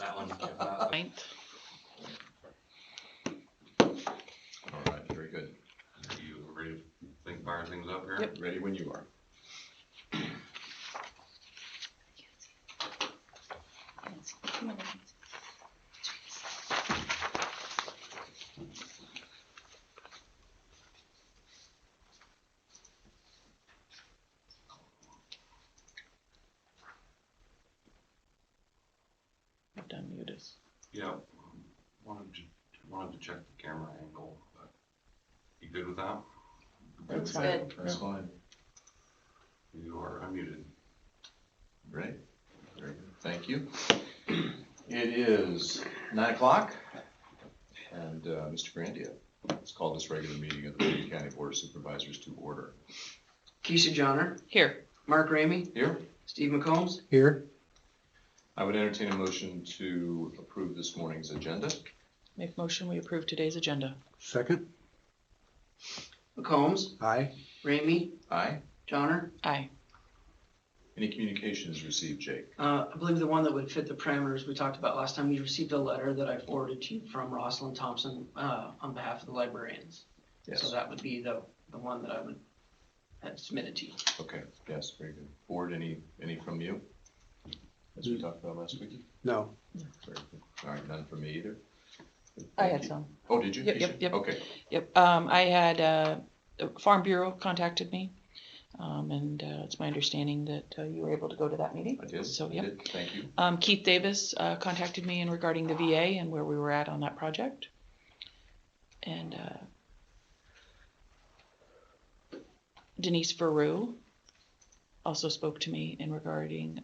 That one. All right, very good. Are you ready to fire things up here? Yep. Ready when you are. I've done muted. Yeah. Wanted to check the camera angle, but you good with that? That's fine. That's fine. You are unmuted. Great. Very good. Thank you. It is 9 o'clock, and Mr. Grandia, let's call this regular meeting of the Marion County Board of Supervisors to order. Keisha Johnner. Here. Mark Ramey. Here. Steve McCombs. Here. I would entertain a motion to approve this morning's agenda. Make motion we approve today's agenda. Second. McCombs. Aye. Ramey. Aye. Johnner. Aye. Any communications received, Jake? I believe the one that would fit the parameters we talked about last time, we received a letter that I forwarded to you from Rosalind Thompson on behalf of the librarians. Yes. So that would be the one that I would have submitted to you. Okay, yes, very good. Board, any from you? As we talked about last week? No. Very good. All right, none from me either. I had some. Oh, did you? Yep. Okay. Yep. I had Farm Bureau contacted me, and it's my understanding that you were able to go to that meeting. I did. So I yeah. did. Thank you. Keith Davis contacted me in regarding the VA and where we were at on that project, and Denise Veru also spoke to me in regarding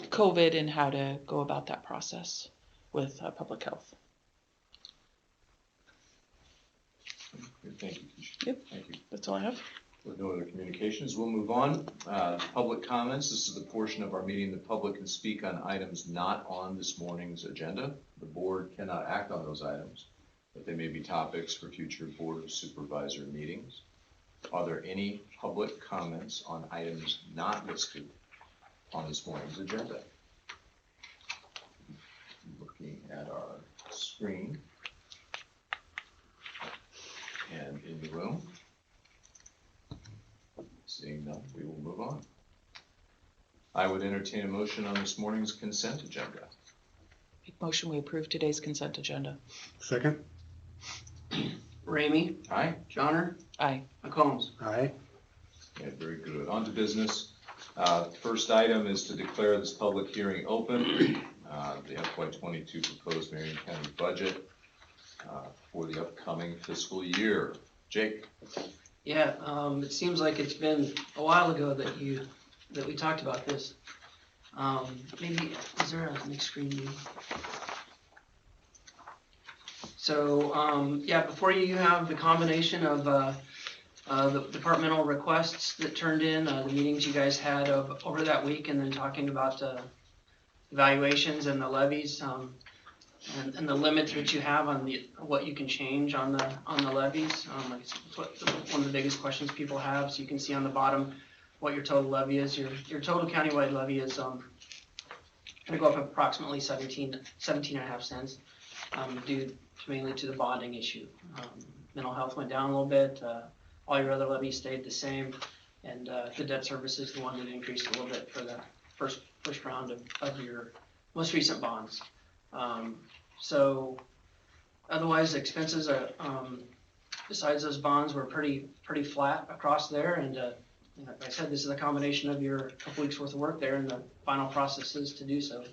COVID and how to go about that process with public health. Good. Thank you, Keisha. Yep. Thank you. That's all I have. With no other communications, we'll move on. Public comments. This is the portion of our meeting the public can speak on items not on this morning's agenda. The board cannot act on those items, but they may be topics for future Board of Supervisor meetings. Are there any public comments on items not listed on this morning's agenda? Looking at our screen and in the room. Seeing none, we will move on. I would entertain a motion on this morning's consent agenda. Make motion we approve today's consent agenda. Second. Ramey. Aye. Johnner. Aye. McCombs. Aye. Okay, very good. On to business. First item is to declare this public hearing open. The FY22 proposed Marion County budget for the upcoming fiscal year. Jake. Yeah, it seems like it's been a while ago that we talked about this. Maybe, is there a next screen view? So, yeah, before you have the combination of the departmental requests that turned in, the meetings you guys had over that week, and then talking about evaluations and the levies, and the limits that you have on what you can change on the levies. It's one of the biggest questions people have. So you can see on the bottom what your total levy is. Your total countywide levy is going to go up approximately 17.5 cents, due mainly to the bonding issue. Mental health went down a little bit. All your other levies stayed the same, and the debt service is the one that increased a little bit for the first round of your most recent bonds. So otherwise, expenses are, besides those bonds, were pretty flat across there. And like I said, this is a combination of your couple weeks worth of work there and the final processes to do so.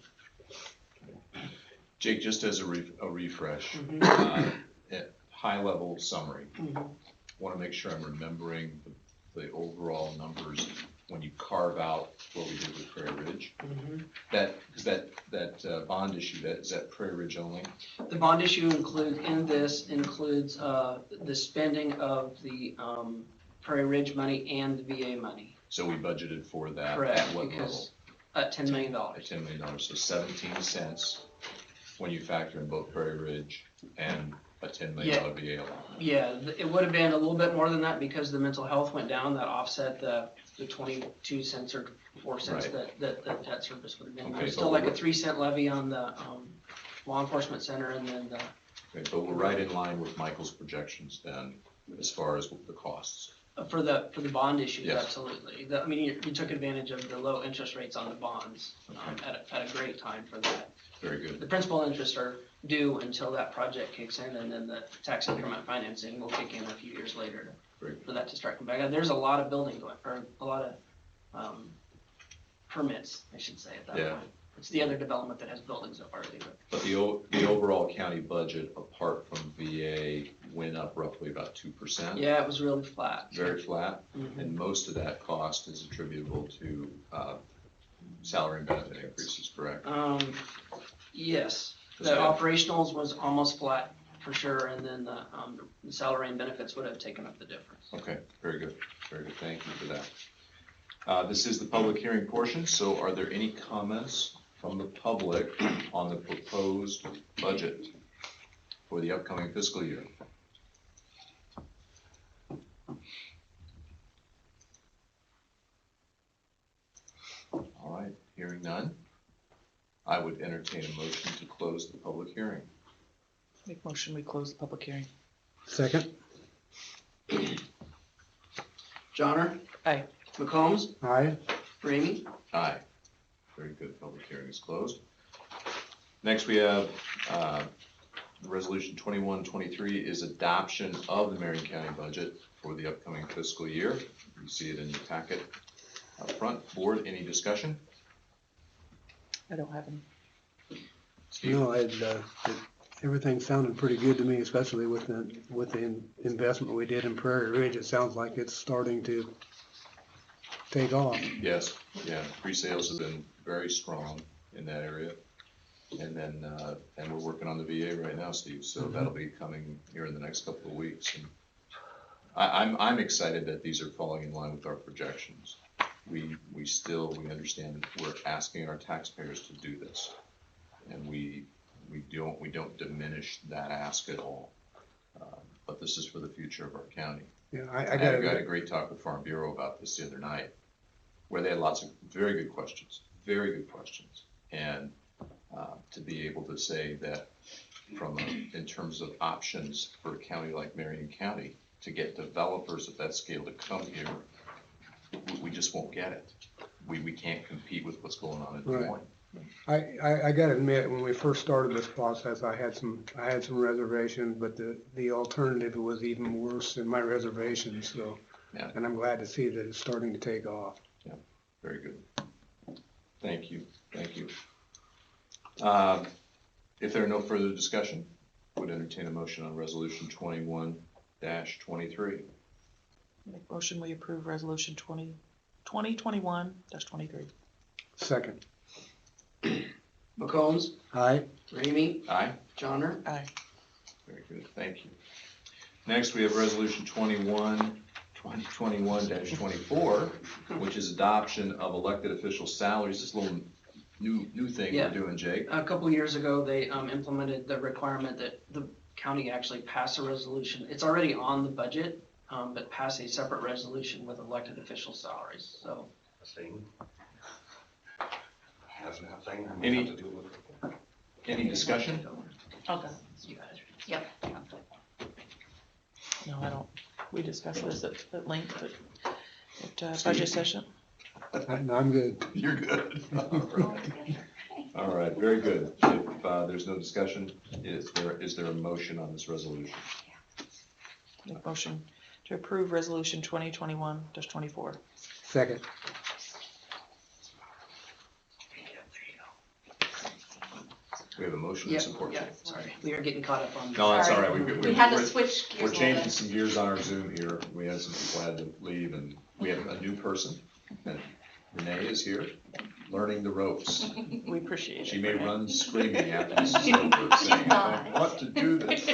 Jake, just as a refresh, at high level summary, want to make sure I'm remembering the overall numbers when you carve out what we did with Prairie Ridge. That bond issue, is that Prairie Ridge only? The bond issue includes the spending of the Prairie Ridge money and the VA money. So we budgeted for that. Correct, at what because level? $10 million. At $10 million, so 17 cents when you factor in both Prairie Ridge and a $10 million VA allowance. Yeah, it would have been a little bit more than that because the mental health went down. That offset the the 22 cents or 4 cents Right. that debt service would have been. Okay, There's but still like a we're- 3-cent levy on the law enforcement center, and then the, Okay, but we're right in line with Michael's projections then, as far as the costs. for the bond issues, Yes. absolutely. I mean, you took advantage of the low interest rates on the bonds at a great time for that. Very good. The principal and interest are due until that project kicks in, and then the tax increment financing will kick in a few years later Great. for that to start coming back. And there's a lot of building going, or a lot of permits, I should say, at that Yeah. point. It's the other development that has buildings up already, but But the overall county budget, apart from VA, went up roughly about 2%. yeah, it was really flat. Very flat, Mhm. and most of that cost is attributable to salary and benefit increases, correct? Yes, That's the good. operationals was almost flat for sure, and then the salary and benefits would have taken up the difference. Okay, very good, thank you for that. This is the public hearing portion, so are there any comments from the public on the proposed budget for the upcoming fiscal year? All right, hearing none, I would entertain a motion to close the public hearing. Make motion, we close the public hearing. Second. Johnner? Aye. McCombs? Aye. Ramey? Aye. Very good, public hearing is closed. Next, we have Resolution 2123 is adoption of the Marion County budget for the upcoming fiscal year. You see it in your packet up front. Board, any discussion? I don't have any. Steve? No, everything sounded pretty good to me, especially with the investment we did in Prairie Ridge. It sounds like it's starting to take off. Yes, yeah, pre-sales have been very strong in that area. And then, and we're working on the VA right now, Steve, so that'll be coming here in the next couple of weeks. And I'm excited that these are falling in line with our projections. We understand that we're asking our taxpayers to do this. And we don't diminish that ask at all. But this is for the future of our county. Yeah, I I had a got great talk with Farm Bureau about this the other night, where they had lots of very good questions. And to be able to say that in terms of options for a county like Marion County, to get developers of that scale to come here, we just won't get it. We can't compete with what's going on in Des Right. Moines. I gotta admit, when we first started this process, I had some reservations, but the alternative was even worse than my reservations, so. Yeah. And I'm glad to see that it's starting to take off. Very good. Thank you. If there are no further discussion, would entertain a motion on resolution 21-23. Make motion, we approve resolution 2021-23. Second. McCombs? Aye. Ramey? Aye. Johnner? Aye. Very good, thank you. Next, we have resolution 2021-24, which is adoption of elected official salaries. This little new thing Yeah. we're doing, Jake. A couple years ago, they implemented the requirement that the county actually pass a resolution. It's already on the budget, but pass a separate resolution with elected official salaries, so. Thing. Hasn't that thing, I Any- might have to deal with it. Any discussion? Okay. You guys. Yep. No, I don't. We discussed this at length at budget session. I'm good. You're good. All right, very good. If there's no discussion, is there a motion on this resolution? Make motion to approve resolution 2021-24. Second. We have a motion Yeah, and support. yeah, sorry, we are getting caught up on. No, that's all Sorry. right. We had to we're- switch gears a We're little changing bit. some gears on our Zoom here. We had some people had to leave, and we have a new person. And Renee is here, learning the ropes. We appreciate it. She may run screaming after this is over, saying, "I don't want to do this."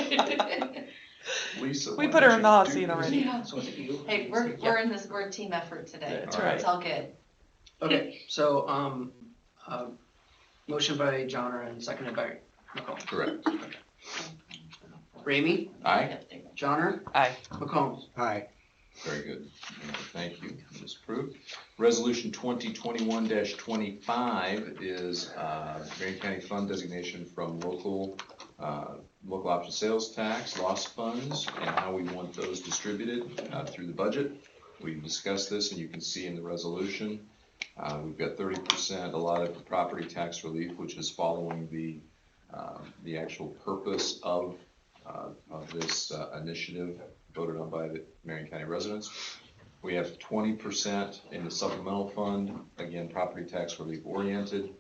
Lisa, We why put her don't in the hot you seat do already. Yeah. So is it you? Hey, we're in this, we're a team effort today. That's All right. It's all good. Okay, so, motion by Johnner and seconded by McCombs. Correct. Ramey? Aye? Johnner? Aye. McCombs? Aye. Very good. Thank you. It is approved. Resolution 2021-25 is Marion County Fund designation from local option sales tax, loss funds, and how we want those distributed through the budget. We discussed this, and you can see in the resolution, we've got 30% allotted for property tax relief, which is following the actual purpose of this initiative voted on by the Marion County residents. We have 20% in the supplemental fund, again, property tax relief oriented.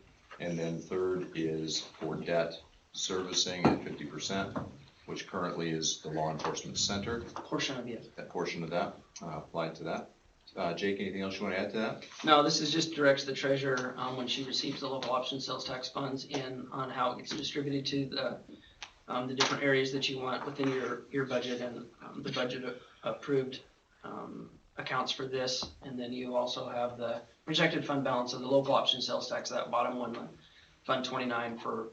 And then third is for debt servicing at 50%, which currently is the law enforcement center. Portion of it. That portion of that applied to that. Jake, anything else you want to add to that? No, this is just directs the treasurer when she receives the local option sales tax funds in on how it gets distributed to the different areas that you want within your budget, and the budget approved accounts for this. And then you also have the projected fund balance of the local option sales tax, that bottom one, Fund 29, for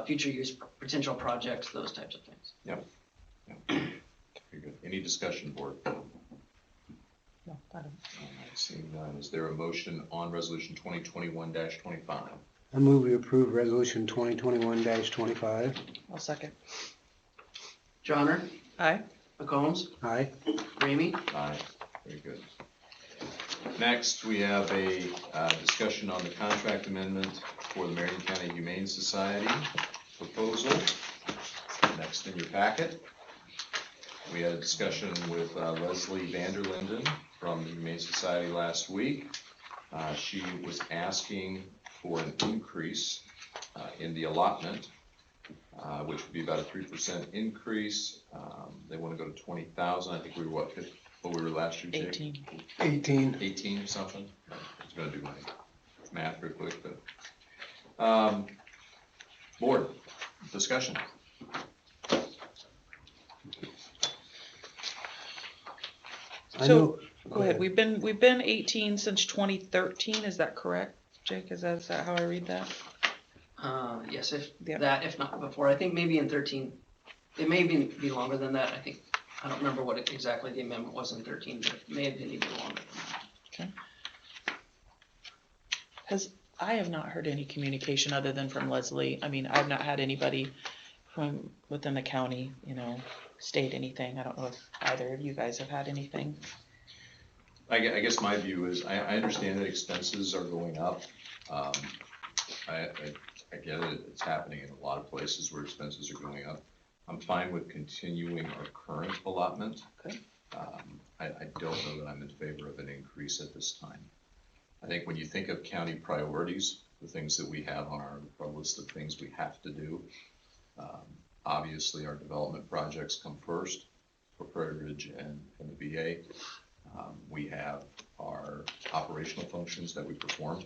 future use, potential projects, those types of things. Yep. Very good. Any discussion, board? No, I don't. Seeing none, is there a motion on resolution 2021-25? I move we approve resolution 2021-25. I'll second. Johnner, Aye. McCombs, Aye. Ramey. Aye. Very good. Next, we have a discussion on the contract amendment for the Marion County Humane Society proposal. Next in your packet, we had a discussion with Leslie Vanderlinden from the Humane Society last week. She was asking for an increase in the allotment, which would be about a 3% increase. They want to go to 20,000. I think we were what we were last year, Jake? 18. 18 or something. I was going to do my math real quick, but board discussion. So, go ahead. We've been 18 since 2013. Is that correct, Jake? Is that how I read that? Yes, if Yep. that, if not before. I think maybe in 13. It may be longer than that. I don't remember what exactly the amendment was in 13, but it may have been even longer than that. I have not heard any communication other than from Leslie. I mean, I've not had anybody from within the county, state anything. I don't know if either of you guys have had anything. I guess my view is I understand that expenses are going up. I get it. It's happening in a lot of places where expenses are going up. I'm fine with continuing our current allotment. Okay. I don't know that I'm in favor of an increase at this time. I think when you think of county priorities, the things that we have on our list of things we have to do, obviously our development projects come first for Prairie Ridge and the VA. We have our operational functions that we perform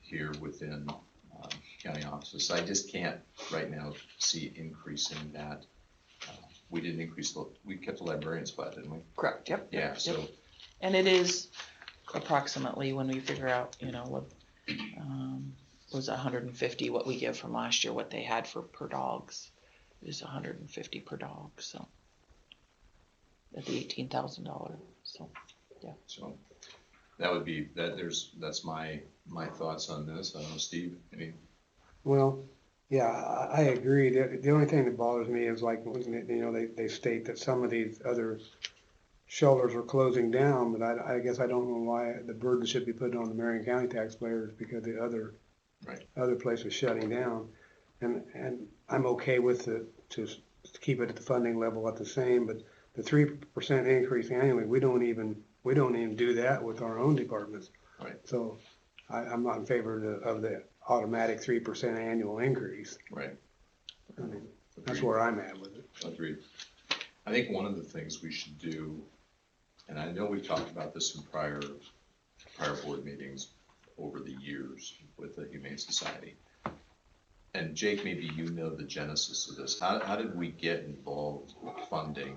here within county offices. I just can't right now see increasing that. We didn't increase we kept the librarians flat, didn't we? Correct. Yep. Yeah. So. Yep. And it is approximately, when we figure out, what was 150 what we give from last year, what they had for per dogs is 150 per dog. So at the $18,000. So yeah. So that would be that. That's my thoughts on this. I don't know, Steve. Any? Well, yeah, I agree. The only thing that bothers me is like, they state that some of these other shelters are closing down, but I guess I don't know why the burden should be put on the Marion County taxpayers because the other place is shutting down. And I'm okay with to keep it at the funding level at the same, but the 3% increase annually, we don't even do that with our own departments. Right. So I'm not in favor of the automatic 3% annual increase. Right. I mean, that's where I'm at with it. Agreed. I think one of the things we should do, and I know we've talked about this in prior board meetings over the years with the Humane Society. And Jake, maybe the genesis of this. How did we get involved with funding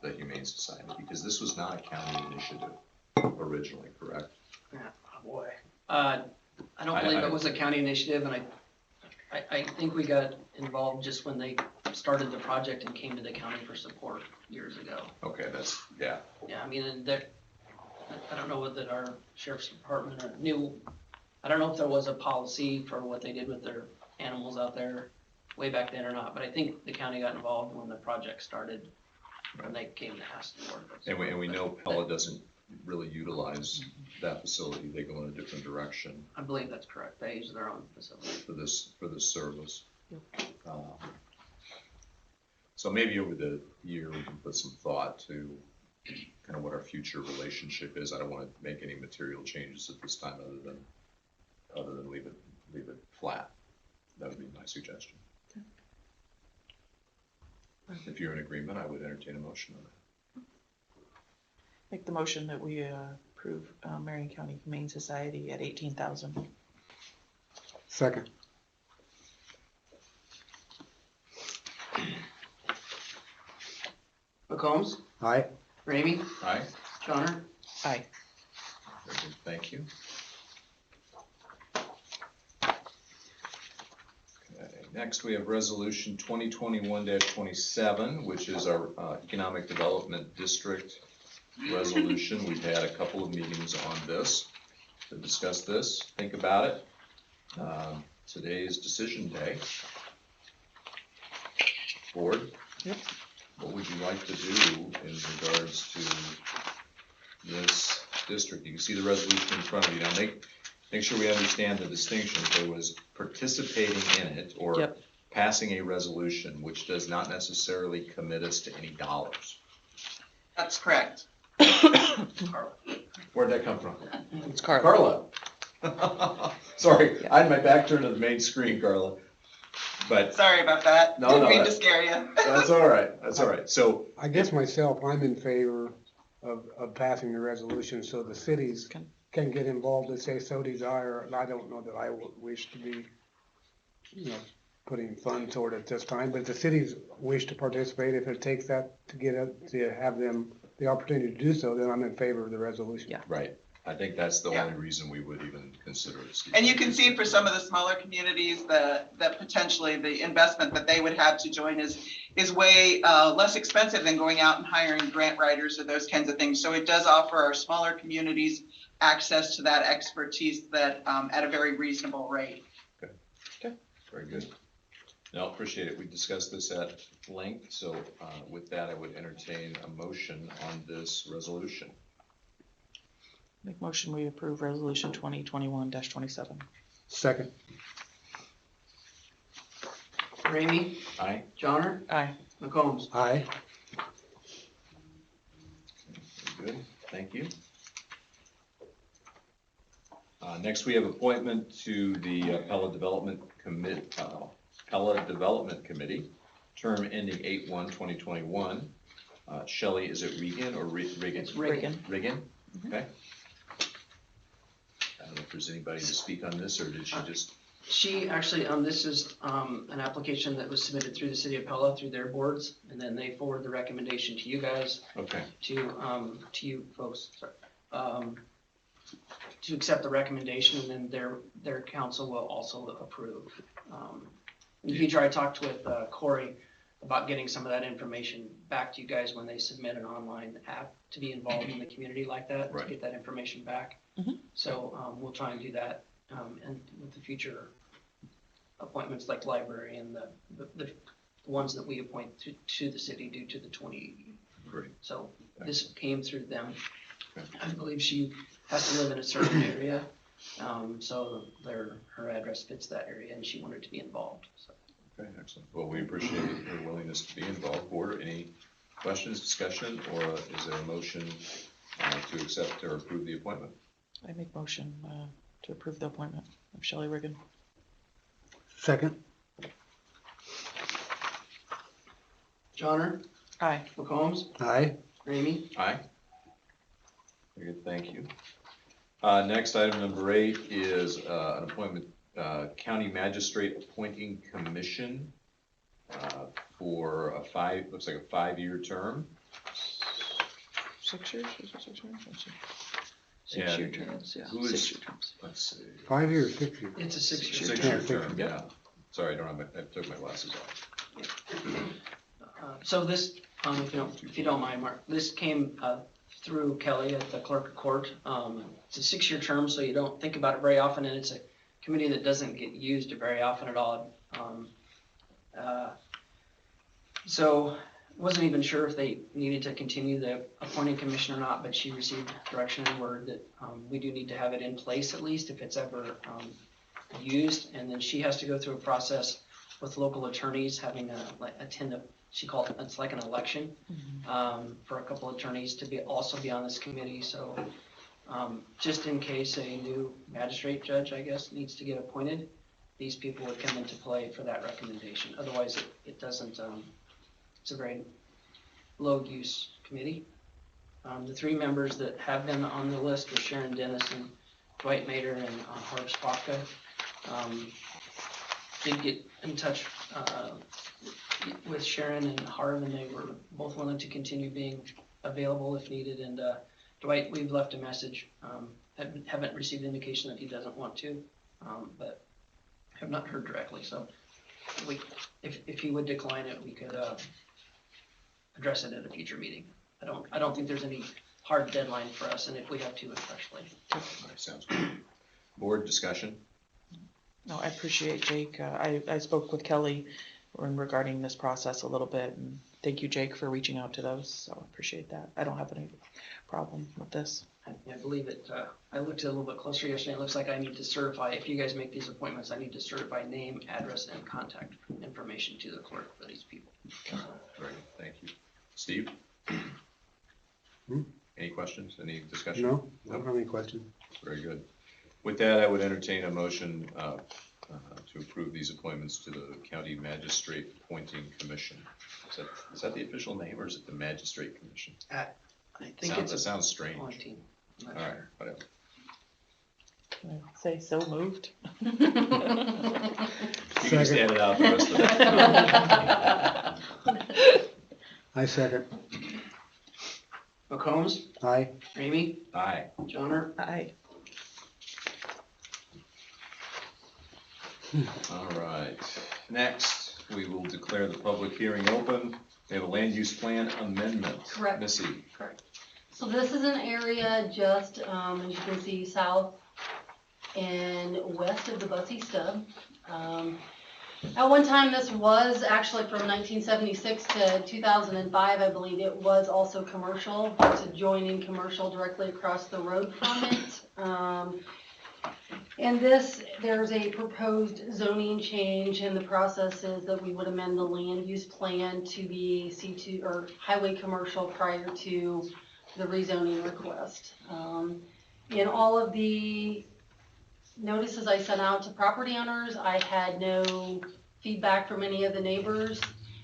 the Humane Society? Because this was not a county initiative originally, correct? Yeah, oh boy. I don't believe it was a county initiative, and I think we got involved just when they started the project and came to the county for support years ago. Okay, that's, yeah, Yeah, I mean, and there, I don't know whether our sheriff's department knew, I don't know if there was a policy for what they did with their animals out there way back then or not, but I think the county got involved when the project started, when they came to ask for it. and we know Pella doesn't really utilize that facility, they go in a different direction I believe that's correct, they use their own facility. for this service. So maybe over the year, we can put some thought to kind of what our future relationship is. I don't want to make any material changes at this time other than leave it flat. That would be my suggestion. If you're in agreement, I would entertain a motion on that. Make the motion that we approve Marion County Humane Society at 18,000. Second. McCombs, Aye. Ramey, Aye? Johnner, Aye. Very good, thank you. Okay, next we have resolution 2021-27, which is our economic development district resolution. We've had a couple of meetings on this to discuss this, think about it. Today is decision day. Board? Yep. What would you like to do in regards to this district? You can see the resolution in front of you. Now make sure we understand the distinction. There was participating in it or Yep. passing a resolution, which does not necessarily commit us to any dollars. That's correct. Where'd that come from? It's Carla. Carla. Sorry, I had my back turned to the main screen, Carla. But Sorry about that. No, Didn't no, mean that- to scare you. that's all right, that's all right. So, I guess myself, I'm in favor of passing the resolution so the cities can get involved if they so desire. And I don't know that I would wish to be, putting funds toward it this time, but if the cities wish to participate, if it takes that to get it, to have them the opportunity to do so, then I'm in favor of the resolution. Yeah. right, I think that's the Yeah. only reason we would even consider it. Steve. And you can see for some of the smaller communities that potentially the investment that they would have to join is way less expensive than going out and hiring grant writers or those kinds of things. So it does offer our smaller communities access to that expertise that at a very reasonable rate. Very good. No, appreciate it. We discussed this at length, so with that, I would entertain a motion on this resolution. Make motion we approve resolution 2021-27. Second. Ramey, Aye? Johnner, Aye. McCombs. Aye. Very good, thank you. Next, we have appointment to the Pella Development Committee, term ending 8/1/2021. Shelley, is it Regan or Riggin? It's Reagan. Riggin, okay. I don't know if there's anybody to speak on this, or did she just, She actually, this is an application that was submitted through the city of Pella, through their boards, and then they forward the recommendation to you guys, okay, to you folks, sorry, to accept the recommendation, and then their council will also approve. In the future, I talked with Corey about getting some of that information back to you guys when they submit an online app to be involved in the community like that, to Right. get that information back. Mhm. So we'll try and do that, and with the future appointments like library and the ones that we appoint to the city due to the 2080. great. So this came through them. Okay. I believe she has to live in a certain area, so her address fits that area, and she wanted to be involved, so. Okay, excellent. Well, we appreciate your willingness to be involved. Board, any questions, discussion, or is there a motion to accept or approve the appointment? I make motion to approve the appointment of Shelley Riggin. Second. Johnner, Aye. McCombs, Aye. Ramey, Aye. Very good, thank you. Next, item number 8 is an appointment, County Magistrate Appointing Commission for looks like a 5-year term. 6 years? Is it 6 years? Let's see. Yeah, 6-year terms, yeah. who is- 6-year terms. Let's see. 5 years, 6 years. it's a 6-year 6-year term. term, yeah. Sorry, I took my glasses off. So this, if you don't mind, Mark, this came through Kelly at the clerk of court. It's a 6-year term, so you don't think about it very often, and it's a committee that doesn't get used very often at all. So wasn't even sure if they needed to continue the appointing commission or not, but she received direction and word that we do need to have it in place at least if it's ever used, and then she has to go through a process with local attorneys having to attend she called it's like an election for a couple attorneys to also be on this committee. So just in case a new magistrate judge, I guess, needs to get appointed, these people would come into play for that recommendation. Otherwise, it doesn't. It's a very low use committee. The 3 members that have been on the list were Sharon Dennison, Dwight Mater, and Harv Spofka. Did get in touch with Sharon and Harv, and they were both willing to continue being available if needed. And Dwight, we've left a message. Haven't received indication that he doesn't want to, but have not heard directly. So if he would decline it, we could address it at a future meeting. I don't think there's any hard deadline for us, and if we have to, especially. All right, sounds good. Board discussion? No, I appreciate Jake. I spoke with Kelly regarding this process a little bit, and thank you, Jake, for reaching out to those. So I appreciate that. I don't have any problem with this. I believe it. I looked at it a little bit closer yesterday. It looks like I need to certify, if you guys make these appointments, I need to certify name, address, and contact information to the clerk for these people. Very good, thank you. Steve? Any questions, any discussion? No, I don't have any questions. Very good. With that, I would entertain a motion to approve these appointments to the County Magistrate Appointing Commission. Is that the official name, or is it the Magistrate Commission? I think That sounds strange. appointing. All right, whatever. Can I say so moved? You can just Second. edit out the rest of that. I second. McCombs, Aye. Ramey, Aye. Johnner. Aye. All right. Next, we will declare the public hearing open. We have a land use plan amendment. Correct. Missy. Correct. So this is an area just, as you can see, south and west of the Bussey Stub. At one time, this was actually from 1976 to 2005, I believe. It was also commercial. It's adjoining commercial directly across the road from it. And there's a proposed zoning change, and the process is that we would amend the land use plan to be C2 or highway commercial prior to the rezoning request. In all of the notices I sent out to property owners, I had no feedback from any of the neighbors.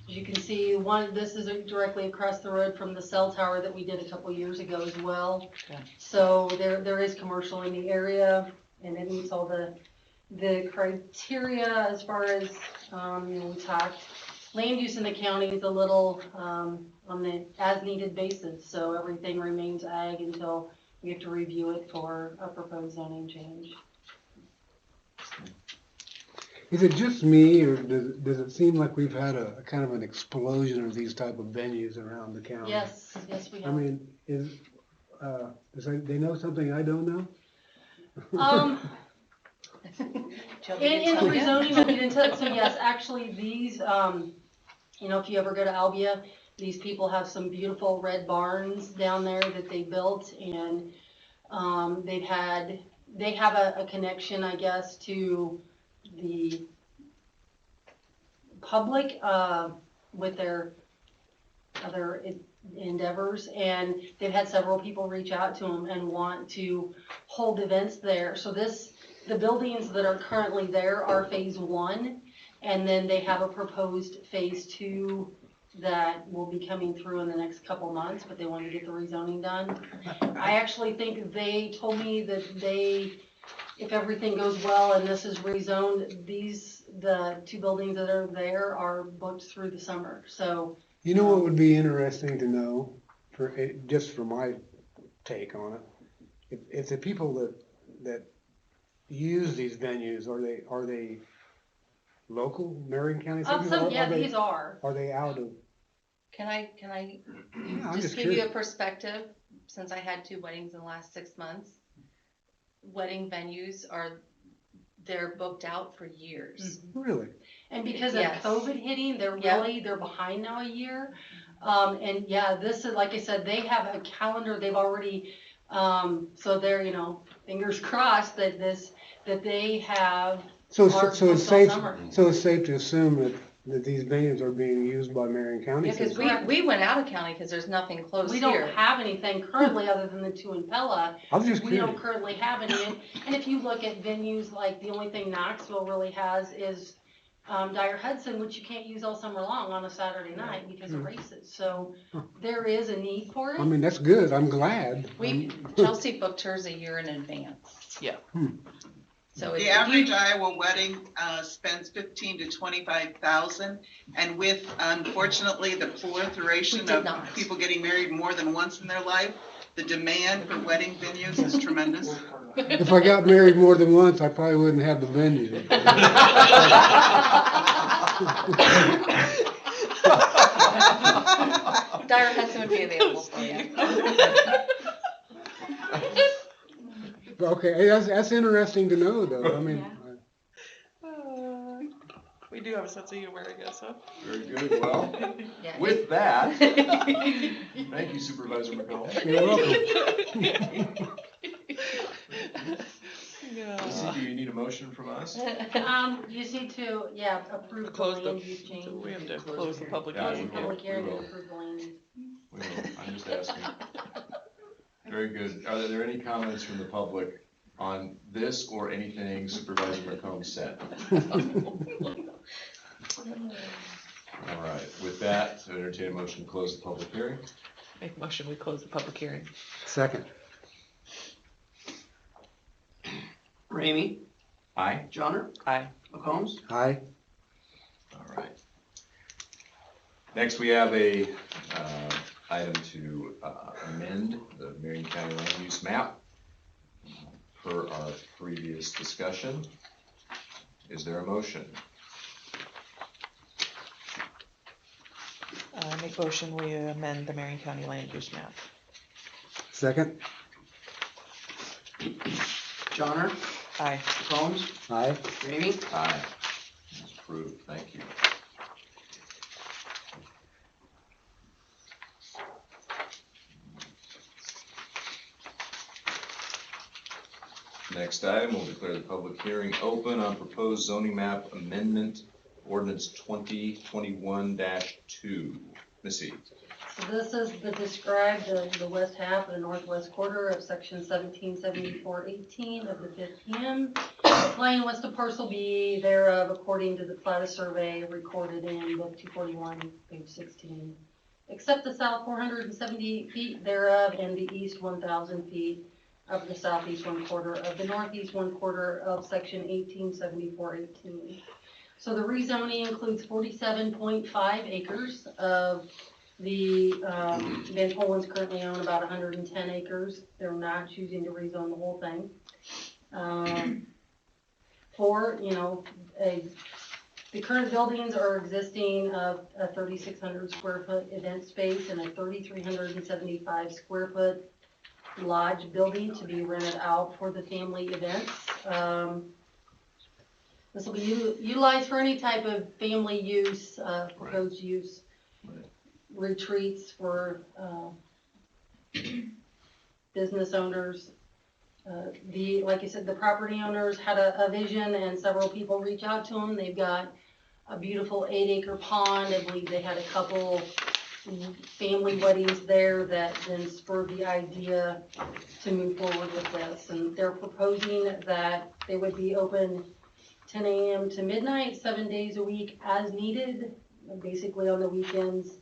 As you can see, this is directly across the road from the cell tower that we did a couple years ago as well. Okay. So there is commercial in the area, and it meets all the criteria as far as, we talked. Land use in the county is a little on the as-needed basis, so everything remains ag until we have to review it for a proposed zoning change. Is it just me, or does it seem like we've had a kind of an explosion of these type of venues around the county? Yes, we I have. mean, they know something I don't know? In the rezoning, we'll get into it. So yes, actually these, if you ever go to Albia, these people have some beautiful red barns down there that they built, and they have a connection, I guess, to the public with their other endeavors, and they've had several people reach out to them and want to hold events there. So the buildings that are currently there are phase 1, and then they have a proposed phase 2 that will be coming through in the next couple months, but they want to get the rezoning done. I actually think they told me that if everything goes well and this is rezoned, the 2 buildings that are there are booked through the summer. So You know what would be interesting to know, just for my take on it, if the people that use these venues, are they local Marion County citizens? Some, or yeah, are they, these are. are they out of? Can I Yeah, I'm just just give you a curious. perspective, since I had 2 weddings in the last 6 months? Wedding venues they're booked out for years. Really? And because of Yes. COVID hitting, they're Yep. they're behind now a year. And yeah, this is, like I said, they have a calendar, they've already, so they're, fingers crossed that they have. So, our so it's booked all safe, summer. so it's safe to assume that these venues are being used by Marion County Yeah, because citizens? we went out of county because there's nothing close We here. don't have anything currently other than the 2 in Pella. I was just We curious. don't currently have any. And if you look at venues, like the only thing Knoxville really has is Dyer Hudson, which you can't use all summer long on a Saturday night because of races. So there is a need for it. I mean, that's good, I'm glad. Chelsea booked hers a year in advance. Yeah. So The if you- average Iowa wedding spends 15 to 25,000, and with unfortunately the proliferation We did of not. people getting married more than once in their life, the demand for wedding venues is tremendous. If I got married more than once, I probably wouldn't have the venue. Dyer Hudson would be available for you. Okay, hey, that's interesting to know, though, I mean, We do have a sense of humor, I guess, huh? Very good, well, Yeah. with that, thank you Supervisor McCollum. you're welcome. Missy, do you need a motion from us? You just need to, approve the Close the, land use change. we have to close the public Yeah, hearing. Public hearing we and will. approve the land use. We will, I'm just asking. Very good. Are there any comments from the public on this or anything Supervisor McComb said? All right, with that, to entertain a motion to close the public hearing. Make a motion, we close the public hearing. Second. Ramey, Aye. Johnner, Aye. McCombs. Aye. All right. Next, we have a item to amend the Marion County land use map per our previous discussion. Is there a motion? Make motion, we amend the Marion County land use map. Second. Johnner, Aye. McCombs, Aye. Ramey. Aye. It's approved, thank you. Next item, we'll declare the public hearing open on proposed zoning map amendment ordinance 2021-2. Missy. So this is the west half of the northwest quarter of section 1774-18 of the 5th PM. Lying west of parcel B thereof according to the plat of survey recorded in book 241, page 16. Except the south 478 feet thereof and the east 1,000 feet of the southeast 1/4 of the northeast 1/4 of section 1874-18. So the rezoning includes 47.5 acres of the, Van Polen's currently own about 110 acres. They're not choosing to rezone the whole thing. The current buildings are existing of a 3,600 square foot event space and a 3,375 square foot lodge building to be rented out for the family events. This will be utilized for any type of family use, proposed use, retreats for business owners. Like I said, the property owners had a vision and several people reach out to them. They've got a beautiful 8-acre pond. I believe they had a couple family weddings there that then spurred the idea to move forward with this. And they're proposing that they would be open 10 a.m. to midnight, 7 days a week as needed. Basically on the weekends,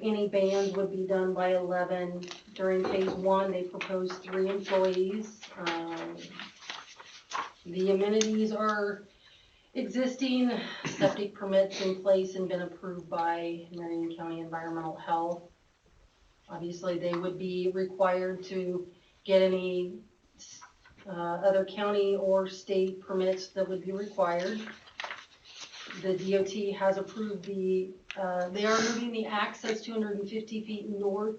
any bands would be done by 11. During phase 1, they proposed 3 employees. The amenities are existing, septic permits in place and been approved by Marion County Environmental Health. Obviously, they would be required to get any other county or state permits that would be required. the DOT has approved they are moving the access 250 feet north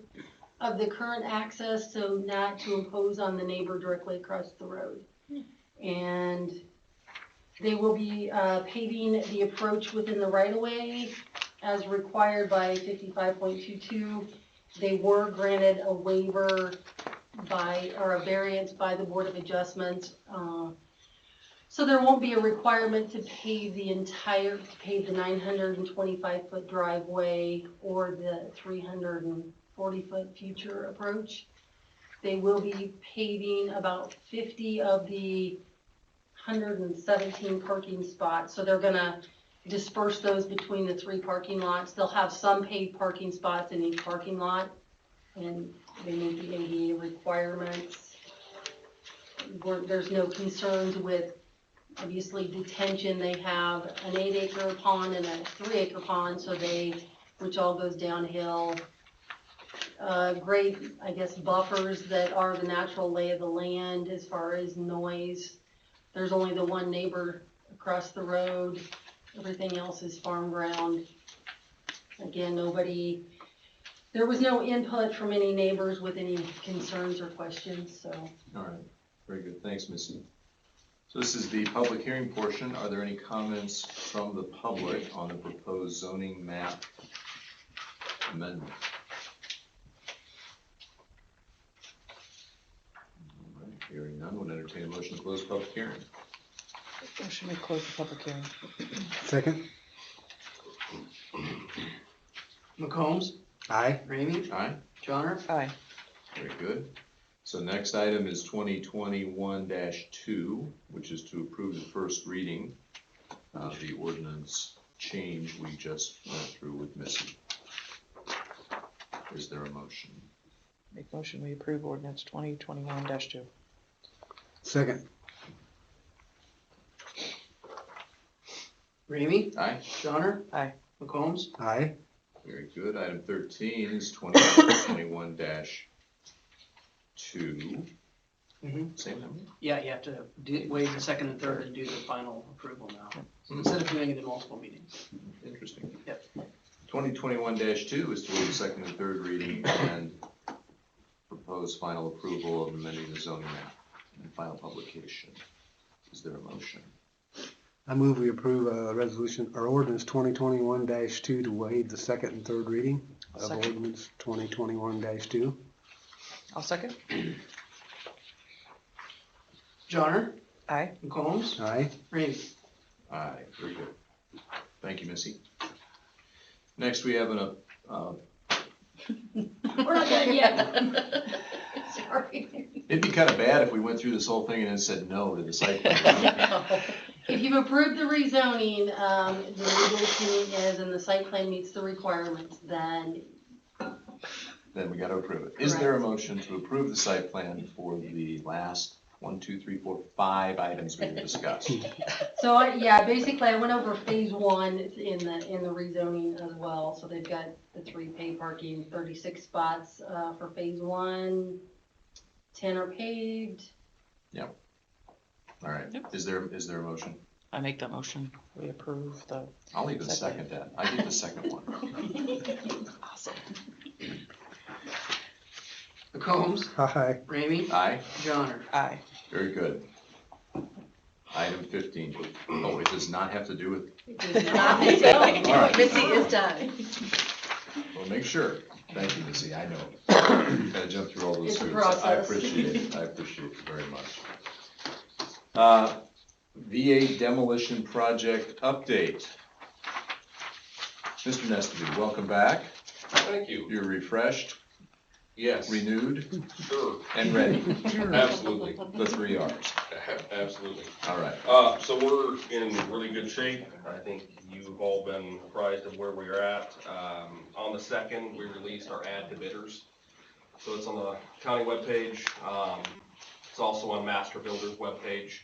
of the current access, so not to impose on the neighbor directly across the road. And they will be paving the approach within the right-of-way as required by 55.22. They were granted a waiver or a variance by the Board of Adjustment. So there won't be a requirement to pave the 925-foot driveway or the 340-foot future approach. They will be paving about 50 of the 117 parking spots. So they're gonna disperse those between the 3 parking lots. They'll have some paved parking spots in each parking lot, and they meet the ADA requirements. There's no concerns with, obviously, detention. They have an 8-acre pond and a 3-acre pond, which all goes downhill. Great, I guess, buffers that are the natural lay of the land as far as noise. There's only the one neighbor across the road. Everything else is farm ground. Again, there was no input from any neighbors with any concerns or questions, so. All right, very good. Thanks, Missy. So this is the public hearing portion. Are there any comments from the public on the proposed zoning map amendment? All right, hearing none, we'll entertain a motion to close the public hearing. Motion to close the public hearing. Second? McCombs, Aye. Ramey, Aye, Johnner, Aye. very good. So next item is 2021-2, which is to approve the first reading of the ordinance change we just went through with Missy. Is there a motion? Make motion we approve ordinance 2021-2. Second? Ramey, Aye, Johnner, Aye. McCombs, Aye. very good. Item 13 is 2021-2. Same number? Yeah, you have to waive the second and third and do the final approval now, instead of doing it in multiple meetings. Interesting. Yep. 2021-2 is to waive the second and third reading and propose final approval of amending the zoning map and final publication. Is there a motion? I move we approve resolution or ordinance 2021-2 to waive the second and third reading of Second. ordinance 2021-2. I'll second. Johnner, Aye. McCombs, Aye. Ramey. Aye, very good. Thank you, Missy. Next, we have We're not done yet. Sorry. it'd be kind of bad if we went through this whole thing and then said no to the site plan. If you've approved the rezoning, the legal opinion is, and the site plan meets the requirements, then. Then we gotta approve it. Is there a motion to approve the site plan for the last 1, 2, 3, 4, 5 items we discussed? So, basically I went over phase 1 in the rezoning as well. So they've got the 3 paid parking, 36 spots, for phase 1, 10 are paved. All right, Yep. is there a motion? I make that motion. We approve the. I'll even second that. I get the second one. Awesome. McCombs, Aye. Ramey, Aye, Johnner. Aye. very good. Item 15. Oh, it does not have to do with, Not Missy. All right. Missy is done. well, make sure. Thank you, Missy, I know. Gotta jump through all those It's a hoops. I process. appreciate it, I appreciate it very much. VA demolition project update. Mr. Nesterby, welcome back. Thank you. You're refreshed, Yes, renewed, sure, and ready. absolutely, The 3 Rs. absolutely. All right. So we're in really good shape. I think you've all been apprised of where we're at. On the 2nd, we released our ad to bidders. So it's on the county webpage. It's also on Master Builder's webpage.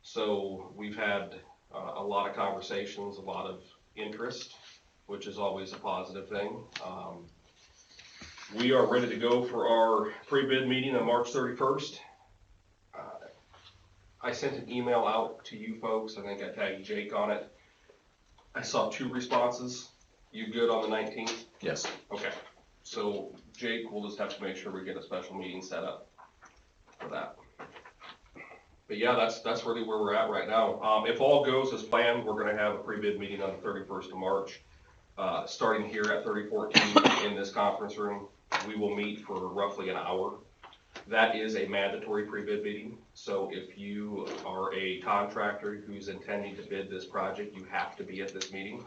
So we've had a lot of conversations, a lot of interest, which is always a positive thing. We are ready to go for our pre-bid meeting on March 31st. I sent an email out to you folks, I think I tagged Jake on it, I saw 2 responses. You good on the 19th? Yes. Okay. So Jake, we'll just have to make sure we get a special meeting set up for that. But yeah, that's really where we're at right now. If all goes as planned, we're gonna have a pre-bid meeting on the 31st of March. Starting here at 3014 in this conference room. We will meet for roughly an hour. That is a mandatory pre-bid meeting. So if you are a contractor who's intending to bid this project, you have to be at this meeting.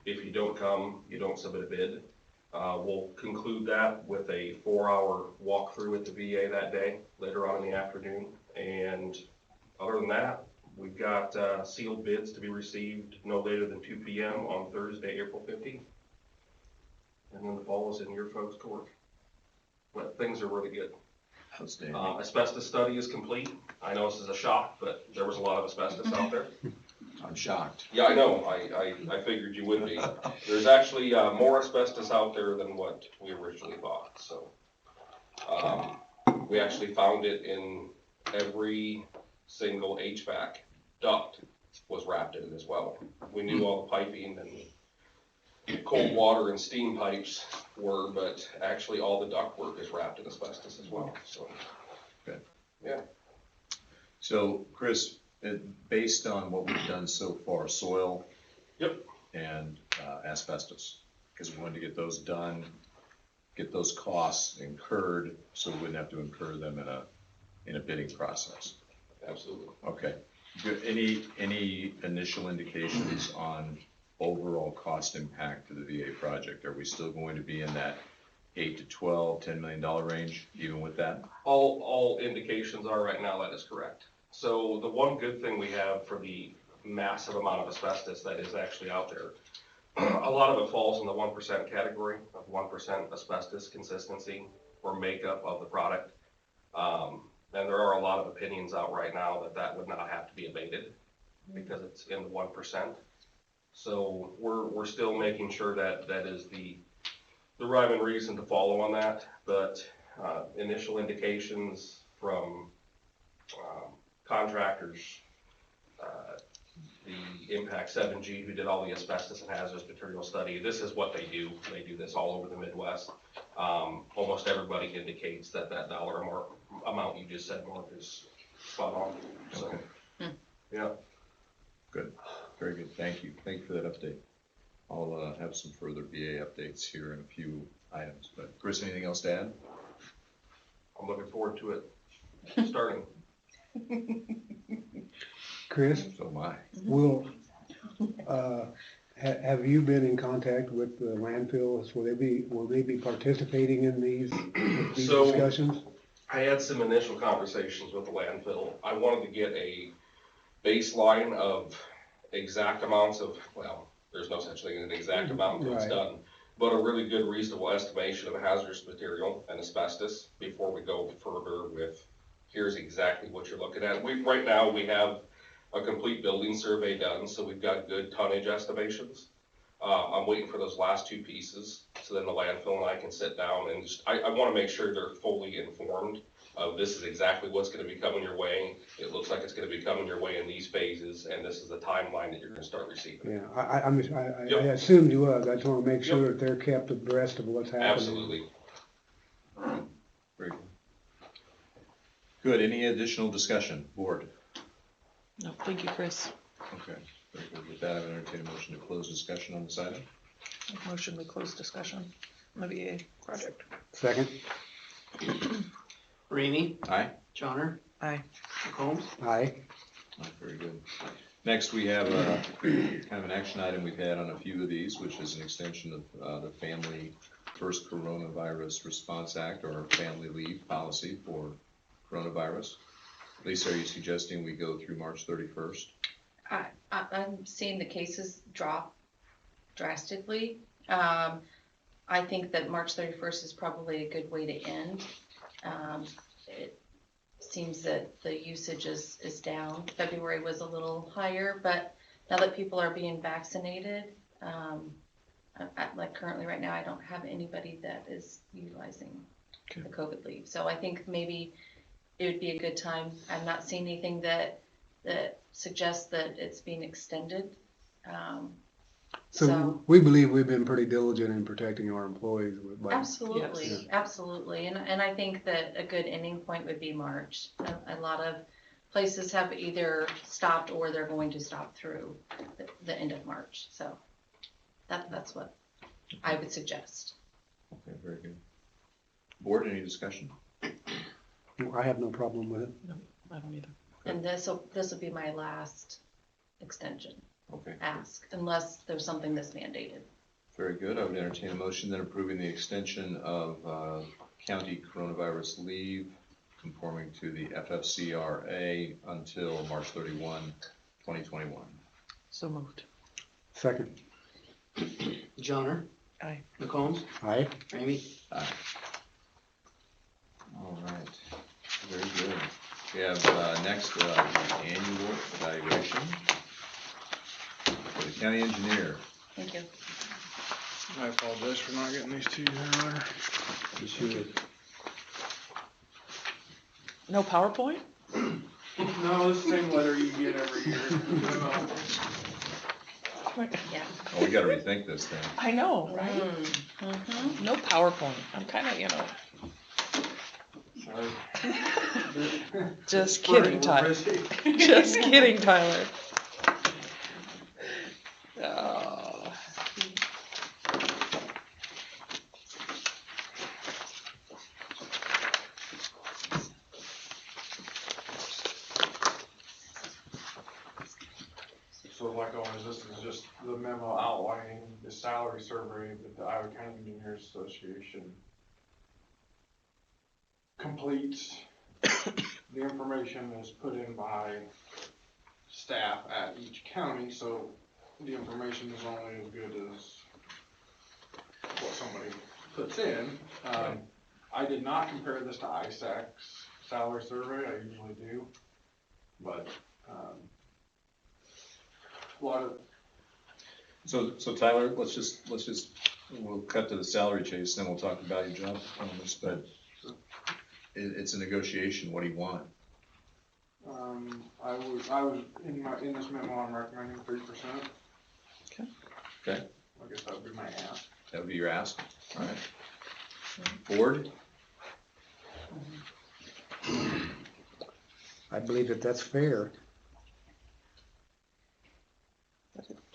If you don't come, you don't submit a bid. We'll conclude that with a 4-hour walkthrough at the VA that day, later on in the afternoon. And other than that, we've got sealed bids to be received no later than 2 p.m. on Thursday, April 15th. And then the ball is in your folks' court. But things are really good. Outstanding. Asbestos study is complete. I know this is a shock, but there was a lot of asbestos out there. I'm shocked. Yeah, I know. I figured you would be. There's actually more asbestos out there than what we originally thought. So we actually found it in every single HVAC duct was wrapped in it as well. We knew all the piping and cold water and steam pipes were, but actually all the ductwork is wrapped in asbestos as well. So, okay. Yeah. So, Chris, based on what we've done so far, soil, yep, and asbestos, because we wanted to get those done, get those costs incurred, so we wouldn't have to incur them in a bidding process. Absolutely. Okay. Good. Any initial indications on overall cost impact to the VA project? Are we still going to be in that 8 to 12, $10 million range, even with that? All indications are right now that is correct. So the one good thing we have for the massive amount of asbestos that is actually out there, a lot of it falls in the 1% category of 1% asbestos consistency or makeup of the product. And there are a lot of opinions out right now that would not have to be abated because it's in the 1%. So we're still making sure that is the rhyme and reason to follow on that. But initial indications from contractors, the Impact 7G, who did all the asbestos and hazardous material study, this is what they do. They do this all over the Midwest. Almost everybody indicates that dollar amount you just said, Mark, is spot on. So, okay. Yeah. Good. Very good. Thank you. Thank you for that update. I'll have some further VA updates here in a few items. But Chris, anything else to add? I'm looking forward to it starting. Chris, So am I. will, have you been in contact with the landfills? Will they be participating in these So, discussions? I had some initial conversations with the landfill. I wanted to get a baseline of exact amounts of, well, there's no such thing as an exact amount until it's Right. done, but a really good reasonable estimation of hazardous material and asbestos before we go further with, here's exactly what you're looking at. Right now, we have a complete building survey done, so we've got good tonnage estimations. I'm waiting for those last 2 pieces, so then the landfill and I can sit down and just, I wanna make sure they're fully informed of this is exactly what's gonna be coming your way. It looks like it's gonna be coming your way in these phases, and this is the timeline that you're gonna start receiving. Yeah, I Yep. assumed you was. I just wanna make sure Yep. that they're kept abreast of what's happening. Absolutely. Very good. Good. Any additional discussion, board? No, thank you, Chris. Okay. Very good. With that, I would entertain a motion to close discussion on this item. Motion to close discussion on the VA project. Second? Ramey, Aye. Johnner, Aye. McCombs. Aye. Very good. Next, we have kind of an action item we've had on a few of these, which is an extension of the Family First Coronavirus Response Act, or family leave policy for coronavirus. Lisa, are you suggesting we go through March 31st? I'm seeing the cases drop drastically. I think that March 31st is probably a good way to end. It seems that the usage is down. February was a little higher, but now that people are being vaccinated, like currently right now, I don't have anybody that is utilizing the COVID leave. So I think maybe it would be a good time. I'm not seeing anything that suggests that it's being extended. So So- we believe we've been pretty diligent in protecting our employees by Absolutely, Yes. absolutely, and I think that a good ending point would be March. A lot of places have either stopped or they're going to stop through the end of March, so that's what I would suggest. Okay, very good. Board, any discussion? I have no problem with it. I don't either. And this'll be my last extension Okay, ask, unless there's something that's mandated. very good. I would entertain a motion then approving the extension of county coronavirus leave conforming to the FFCRA until March 31, 2021. So moved. Second. Joner, Aye. McCombs, Aye. Ramey. Aye. All right, very good. We have next the annual evaluation for the county engineer. Thank you. I apologize for not getting these to you earlier. You should. No PowerPoint? No, it's the same letter you get every year. Yeah. Oh, we gotta rethink this thing. I know, right? Mm-hmm. No PowerPoint. I'm kinda, Sorry. just kidding, Tyler. Busy. Just kidding, Tyler. Oh. So like always, this is just the memo outlining the salary survey that the Iowa County Engineers Association completes. The information is put in by staff at each county, so the information is only as good as what somebody puts in. I did not compare this to ISAC's salary survey, I usually do, but, a lot of, So Tyler, let's just, we'll cut to the salary chase, then we'll talk about your job performance, but it's a negotiation. What do you want? I was, in this memo, I'm recommending 3%. Okay, I guess that would be my ask. that would be your ask. All right. Board? I believe that that's fair.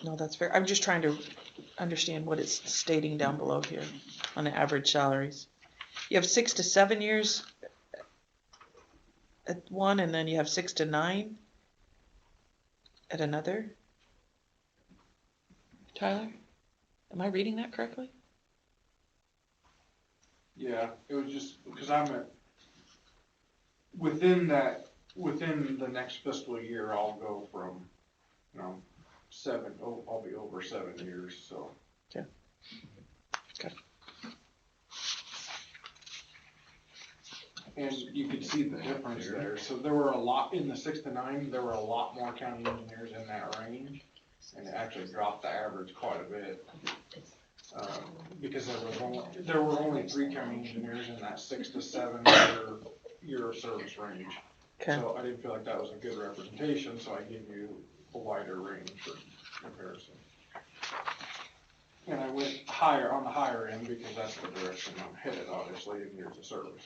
No, that's fair. I'm just trying to understand what it's stating down below here on the average salaries. You have 6 to 7 years at one, and then you have 6 to 9 at another. Tyler, am I reading that correctly? Yeah, it was just, because I'm at, within the next fiscal year, I'll go from, I'll be over 7 years, so. Okay. Okay. And you could see the difference there, so there were a lot, in the 6 to 9, there were a lot more county engineers in that range, and it actually dropped the average quite a bit. Because there were only 3 county engineers in that 6 to 7 year of service range. Okay. So I didn't feel like that was a good representation, so I gave you a wider range for comparison. And I went higher, on the higher end, because that's the direction I'm headed, obviously, in years of service.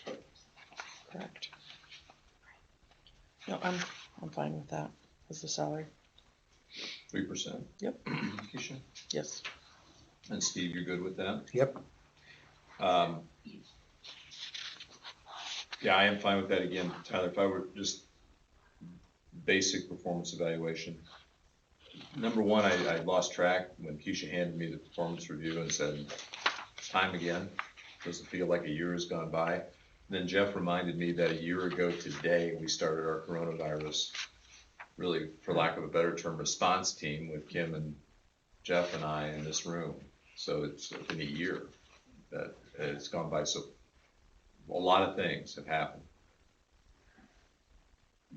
Correct. No, I'm fine with that as the salary. 3%? Yep. Keisha? Yes. And Steve, you're good with that? Yep. Yeah, I am fine with that again, Tyler. If I were just basic performance evaluation. Number one, I lost track when Keisha handed me the performance review and said, time again. Doesn't feel like a year has gone by. Then Jeff reminded me that a year ago today, we started our coronavirus, really, for lack of a better term, response team with Kim and Jeff and I in this room. So it's been a year that it's gone by. So a lot of things have happened.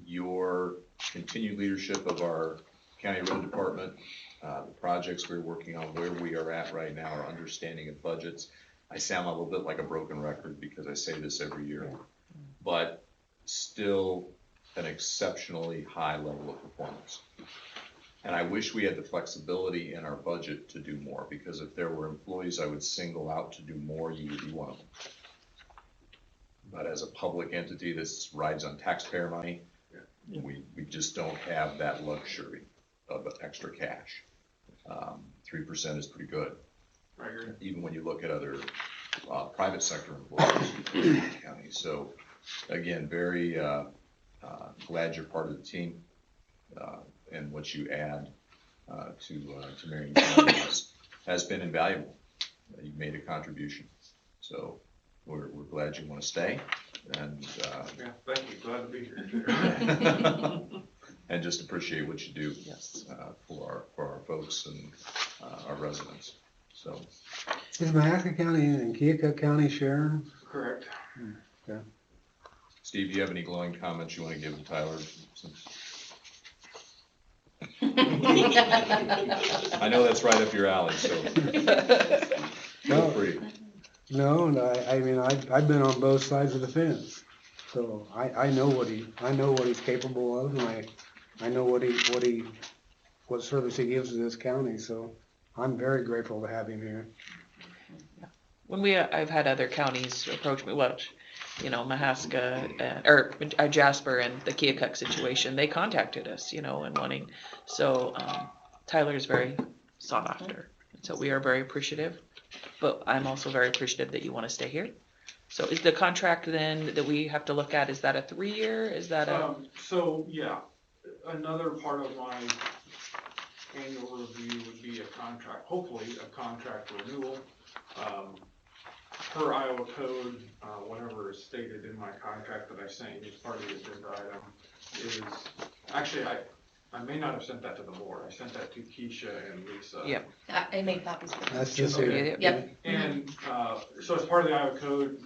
Your continued leadership of our county road department, the projects we're working on, where we are at right now, our understanding of budgets. I sound a little bit like a broken record because I say this every year, but still an exceptionally high level of performance. And I wish we had the flexibility in our budget to do more, because if there were employees I would single out to do more, you would be one of them. But as a public entity that rides on taxpayer money, we just don't have that luxury of extra cash. 3% is pretty good. I agree. Even when you look at other private sector employees in the county. So again, very glad you're part of the team, and what you add to Marion County has been invaluable. You've made a contribution. So we're glad you want to stay, and Yeah, thank you, glad to be here. and just appreciate what you do Yes. for our folks and our residents. So Is Mahaska County and Keokuk County sharing? Correct. Steve, do you have any glowing comments you want to give to Tyler? I know that's right up your alley, so feel free. No, and I mean, I've been on both sides of the fence, so I know what he's capable of, and I know what service he gives to this county, so I'm very grateful to have him here. When I've had other counties approach me, well, you know, Mahaska, or Jasper and the Keokuk situation, they contacted us, you know, and wanting, so, Tyler's very sought after. So we are very appreciative, but I'm also very appreciative that you want to stay here. So is the contract then that we have to look at, is that a 3-year, is that a? So, yeah, another part of my annual review would be a contract, hopefully a contract renewal. Per Iowa code, whatever is stated in my contract that I sent you as part of the agenda item is, actually, I may not have sent that to the board. I sent that to Keisha and Lisa. Yep. I made copies for That's them. just Okay, it. Yep. And so as part of the Iowa code,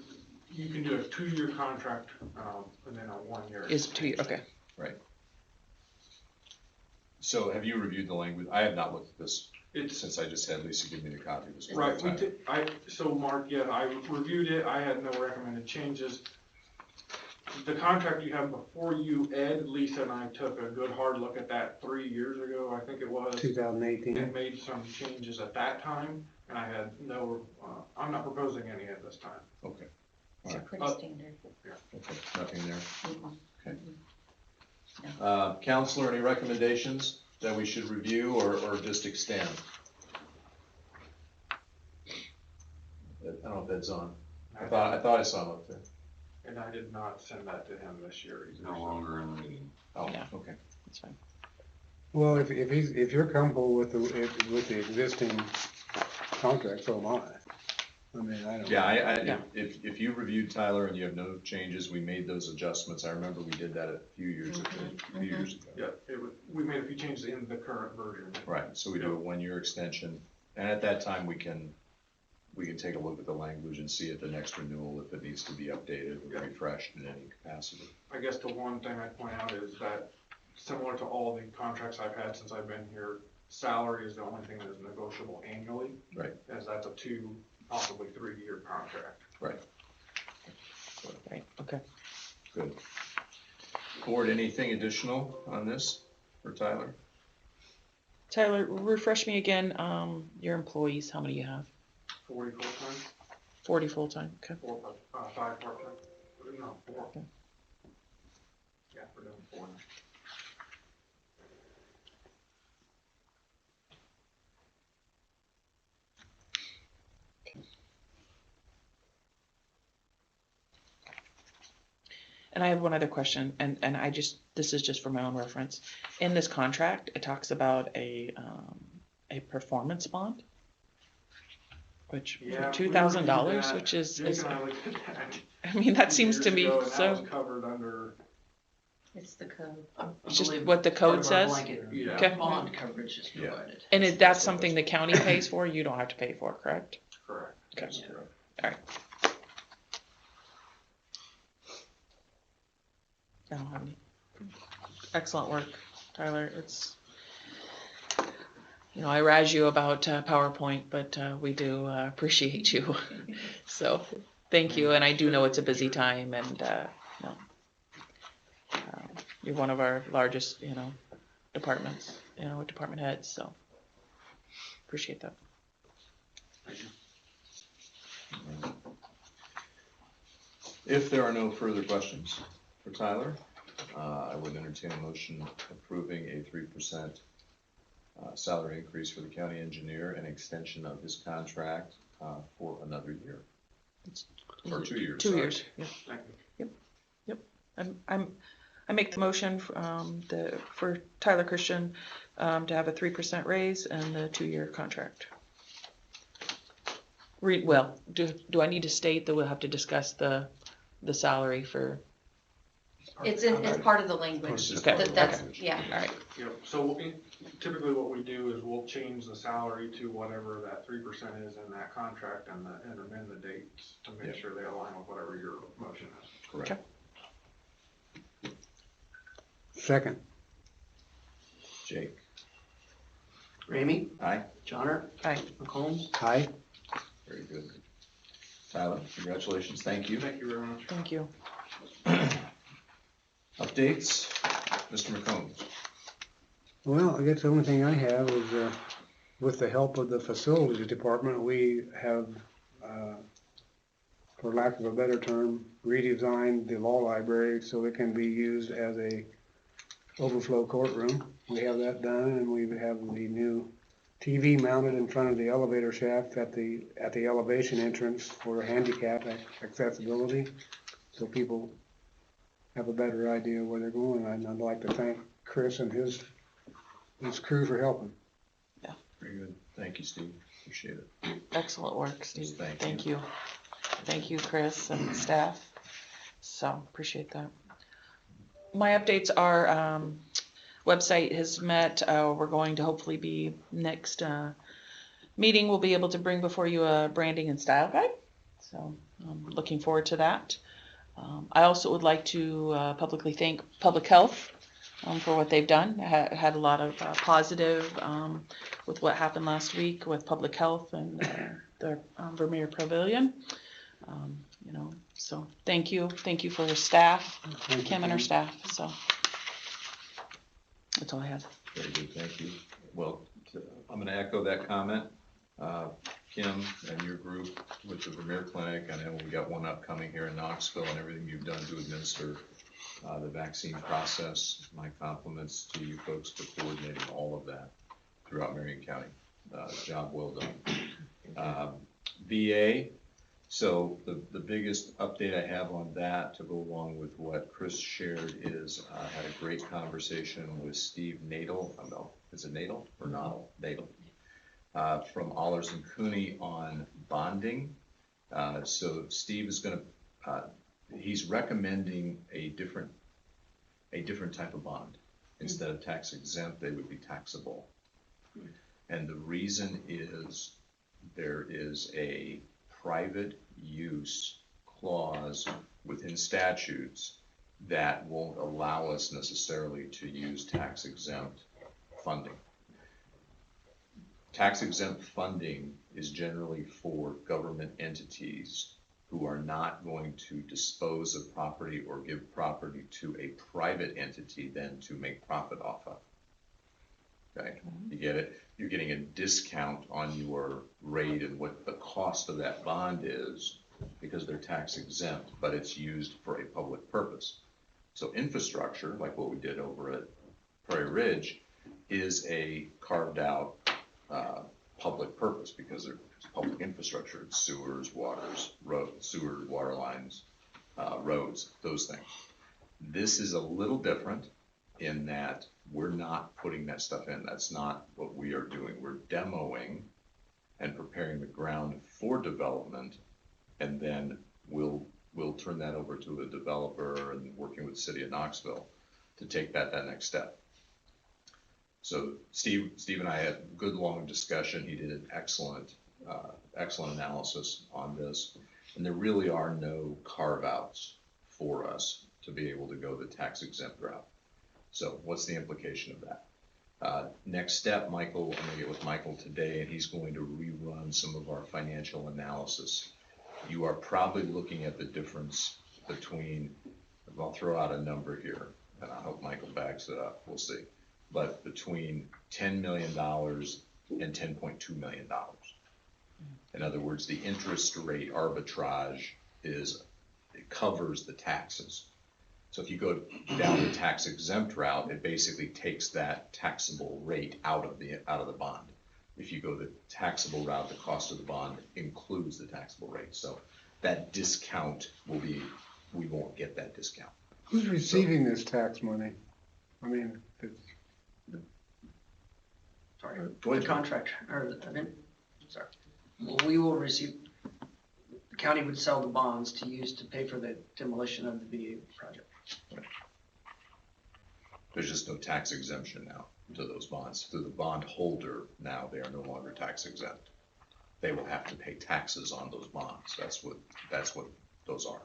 you can do a 2-year contract and then a 1-year. Is 2 year, okay. So have you reviewed the language? I have not looked at this It's since I just had Lisa give me the copy this right. morning. So Mark, yeah, I reviewed it. I had no recommended changes. The contract you have before you, Ed, Lisa, and I took a good hard look at that 3 years ago, I think it was. 2018. And made some changes at that time, and I had I'm not proposing any at this time. Okay, It's Alright. pretty standard. okay, nothing there. Mhm. Okay. No. Counselor, any recommendations that we should review or just extend? I don't know if that's on. I thought I saw him up there. And I did not send that to him this year He's either. no longer in the meeting. Oh, Yeah. okay. That's fine. Well, if you're comfortable with the existing contract, so am I. I mean, I don't. Yeah, Yeah. if you reviewed Tyler and you have no changes, we made those adjustments. I remember we did that a few years ago. Yeah, we made a few changes in the current version. Right, so we do a 1-year extension, and at that time, we can take a look at the language and see at the next renewal if it needs to be updated or refreshed in any capacity. I guess the one thing I'd point out is that similar to all the contracts I've had since I've been here, salary is the only thing that is negotiable annually. Right. As that's a 2, possibly 3-year contract. Right. Right, okay. Good. Board, anything additional on this for Tyler? Tyler, refresh me again, your employees, how many you have? 40 full-time, 40 full-time, okay. 5 part-time, no, 4. Okay. Yeah, we're doing 4 now. And I have one other question, and this is just for my own reference. In this contract, it talks about a performance bond, which Yeah, $2,000, which is, Jake and I looked at that. I mean, that seems to me years ago, and that so, was covered under, It's the code. it's just what the code says. yeah. Okay. Bond coverage is Yeah. provided. And if that's something the county pays for, you don't have to pay for, correct? Correct. Okay. That's correct. I don't have any. Excellent work, Tyler. It's, you know, I razz you about PowerPoint, but we do appreciate you. So, thank you. And I do know it's a busy time, and you're one of our largest, departments. with department heads, so appreciate that. If there are no further questions for Tyler, I would entertain a motion approving a 3% salary increase for the county engineer and extension of his contract for another year. Or 2 years. 2 sorry. years, yeah. I make the motion for Tyler Christian to have a 3% raise and the 2-year contract. Well, do I need to state that we'll have to discuss the salary for? It's part of the language. Okay. That's, yeah. All right. Yep, so typically what we do is we'll change the salary to whatever that 3% is in that contract and amend the dates to make sure they align with whatever your motion is. Correct. Okay. Second. Jake? Ramey, Aye. Johnner, Aye. McCombs. Aye. Very good. Tyler, congratulations. Thank you. Thank you very much. Thank you. Updates, Mr. McCombs. Well, I guess the only thing I have is, with the help of the facilities department, we have, for lack of a better term, redesigned the law library so it can be used as a overflow courtroom. We have that done, and we have the new TV mounted in front of the elevator shaft at the elevation entrance for handicap accessibility, so people have a better idea where they're going. And I'd like to thank Chris and his crew for helping. Very good. Thank you, Steve. Appreciate it. Excellent work, Steve. Thank you. Thank you, Chris and staff. So appreciate that. My updates are, website has met. We're going to hopefully be next meeting. We'll be able to bring before you a branding and style guide. So I'm looking forward to that. I also would like to publicly thank Public Health for what they've done. Had a lot of positive with what happened last week with Public Health and the Vermeer Pavilion. So thank you for her staff, Kim and her staff. So that's all I have. Very good, thank you. Well, I'm gonna echo that comment. Kim and your group with the Vermeer Clinic, I know we got one upcoming here in Knoxville, and everything you've done to administer the vaccine process. My compliments to you folks for coordinating all of that throughout Marion County. Job well done. VA, so the biggest update I have on that to go along with what Chris shared is I had a great conversation with Steve Nadel. Is it Nadel or Nadel? Nadel. From Allers and Cooney on bonding. So Steve is he's recommending a different type of bond. Instead of tax exempt, they would be taxable. And the reason is there is a private use clause within statutes that won't allow us necessarily to use tax exempt funding. Tax exempt funding is generally for government entities who are not going to dispose of property or give property to a private entity then to make profit off of. Okay, you get it? You're getting a discount on your rate and what the cost of that bond is because they're tax exempt, but it's used for a public purpose. So infrastructure, like what we did over at Prairie Ridge, is a carved out public purpose because it's public infrastructure. It's sewers, waters, sewers, water lines, roads, those things. This is a little different in that we're not putting that stuff in. That's not what we are doing. We're demoing and preparing the ground for development, and then we'll turn that over to a developer and working with the city of Knoxville to take that next step. So Steve and I had a good long discussion. He did an excellent analysis on this, and there really are no carve-outs for us to be able to go the tax exempt route. So what's the implication of that? Next step, Michael, I'm gonna get with Michael today, and he's going to rerun some of our financial analysis. You are probably looking at the difference between, I'll throw out a number here, and I hope Michael backs it up, we'll see. but between $10 million and $10.2 million. In other words, the interest rate arbitrage it covers the taxes. So if you go down the tax exempt route, it basically takes that taxable rate out of the bond. If you go the taxable route, the cost of the bond includes the taxable rate. So that discount we won't get that discount. Who's receiving this tax money? I mean, Sorry, Go the ahead. contract, sorry. Well, we will receive, the county would sell the bonds to use to pay for the demolition of the VA project. There's just no tax exemption now to those bonds. Through the bond holder, now they are no longer tax exempt. They will have to pay taxes on those bonds. That's what those are.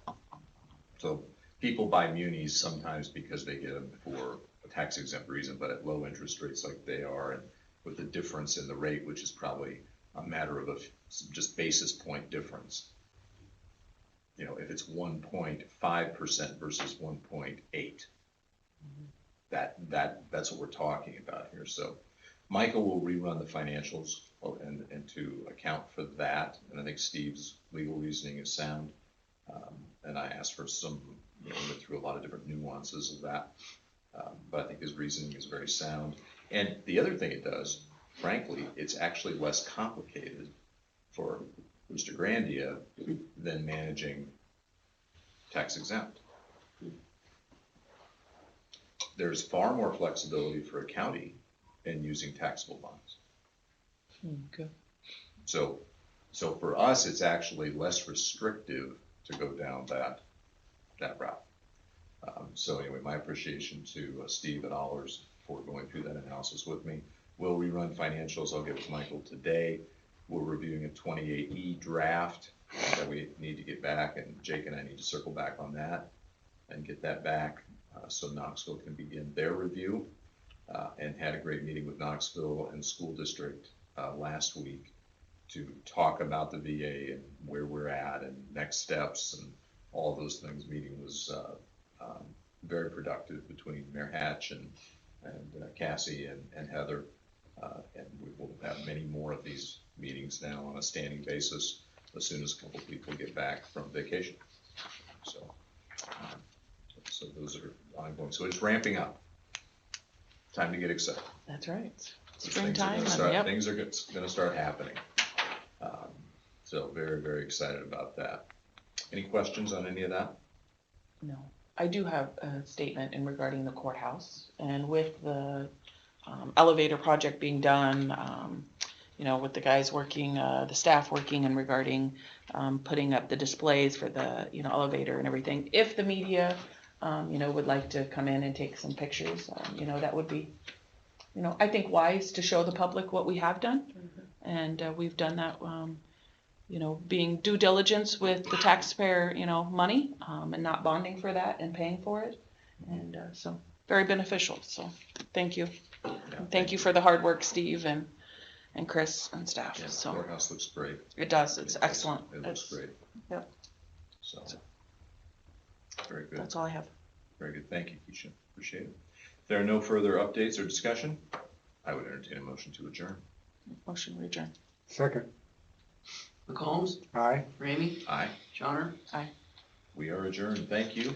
So people buy munis sometimes because they get them for a tax exempt reason, but at low interest rates like they are, and with the difference in the rate, which is probably a matter of just basis point difference. You know, if it's 1.5% versus 1.8, that's what we're talking about here. So Michael will rerun the financials and to account for that. And I think Steve's legal reasoning is sound. And I asked for some, we went through a lot of different nuances of that. But I think his reasoning is very sound. And the other thing it does, frankly, it's actually less complicated for Mr. Grandia than managing tax exempt. There's far more flexibility for a county in using taxable bonds. Okay. So for us, it's actually less restrictive to go down that route. So anyway, my appreciation to Steve and Allers for going through that analysis with me. We'll rerun financials. I'll get with Michael today. We're reviewing a 28E draft that we need to get back, and Jake and I need to circle back on that and get that back so Knoxville can begin their review. And had a great meeting with Knoxville and school district last week to talk about the VA and where we're at and next steps and all those things. Meeting was very productive between Mayor Hatch and Cassie and Heather. And we will have many more of these meetings now on a standing basis as soon as a couple people get back from vacation. So those are ongoing. So it's ramping up. Time to get excited. That's right. Things Springtime, are things are going to start happening. So very, very excited about that. Any questions on any of that? No. I do have a statement in regarding the courthouse, and with the elevator project being done, with the guys working, the staff working and regarding putting up the displays for the, elevator and everything. If the media, would like to come in and take some pictures, that would be, I think wise to show the public what we have done. Mm-hmm. And we've done that, being due diligence with the taxpayer, money, and not bonding for that and paying for it. And so very beneficial. So thank you. Yeah, thank you for the hard work, Steve and Chris and staff. Yeah, so the courthouse looks great. It does. It's excellent. It looks great. Yep. So very good. That's all I have. Very good. Thank you, Keisha. Appreciate it. If there are no further updates or discussion, I would entertain a motion to adjourn. Motion to adjourn. second, McCombs, aye. Ramey, Aye. Johnner. We are adjourned. Thank you.